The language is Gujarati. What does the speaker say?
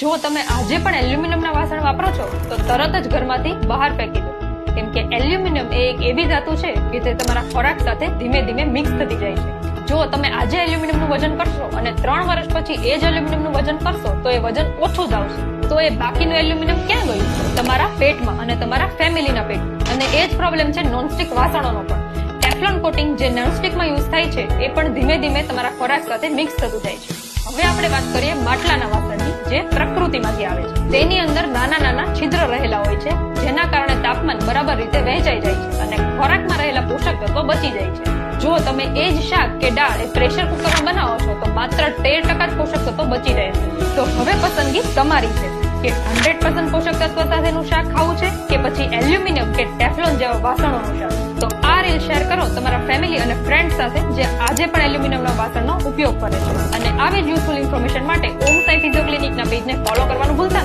જો તમે આજે પણ એલ્યુમિનિયમના વાસણ વાપરો છો તો તરત જ ઘરમાંથી બહાર ફેંકી દો, કેમ કે એલ્યુમિનિયમ એ એક એવી ધાતુ છે કે જે તમારા ખોરાક સાથે ધીમે ધીમે મિક્સ થતી જાય છે. જો તમે આજે એલ્યુમિનિયમનું વજન કરશો અને 3 વર્ષ પછી એ જ એલ્યુમિનિયમનું વજન કરશો તો એ વજન ઓછું જ આવશે. તો એ બાકીનું એલ્યુમિનિયમ ક્યાં ગયું? તમારા પેટમાં અને તમારા ફેમિલીના પેટમાં. અને એ જ પ્રોબ્લેમ છે નોનસ્ટિક વાસણોનો પણ. ટેફલોન કોટિંગ જે નોનસ્ટિકમાં યુઝ થાય છે એ પણ ધીમે ધીમે તમારા ખોરાક સાથે મિક્સ થતું જાય છે. હવે આપણે વાત કરીએ માટલાના વાસણની, જે પ્રકૃતિમાંથી આવે છે. તેની અંદર નાના નાના છિદ્ર રહેલા હોય છે, જેના કારણે તાપમાન બરાબર રીતે વહેંચાઈ જાય છે અને ખોરાકમાં રહેલા પોષક તત્વો બચી જાય છે. જો તમે એ જ શાક કે દાળ એ પ્રેશર કુકરમાં બનાવો છો તો માત્ર 13% જ પોષક તત્વો બચી રહે છે. તો હવે પસંદગી તમારી છે કે 100% પોષક તત્વ સાથેનું શાક ખાવું છે કે પછી એલ્યુમિનિયમ કે ટેફલોન જેવા વાસણોનું શાક. તો આ રીલ શેર કરો તમારા ફેમિલી અને ફ્રેન્ડ સાથે જે આજે પણ એલ્યુમિનિયમના વાસણનો ઉપયોગ કરે છે. અને આવી જ યુઝફુલ ઇન્ફોર્મેશન માટે ઓમ સાઈ ફિઝિયો ક્લિનિકના પેજને ફોલો કરવાનું ભૂલતા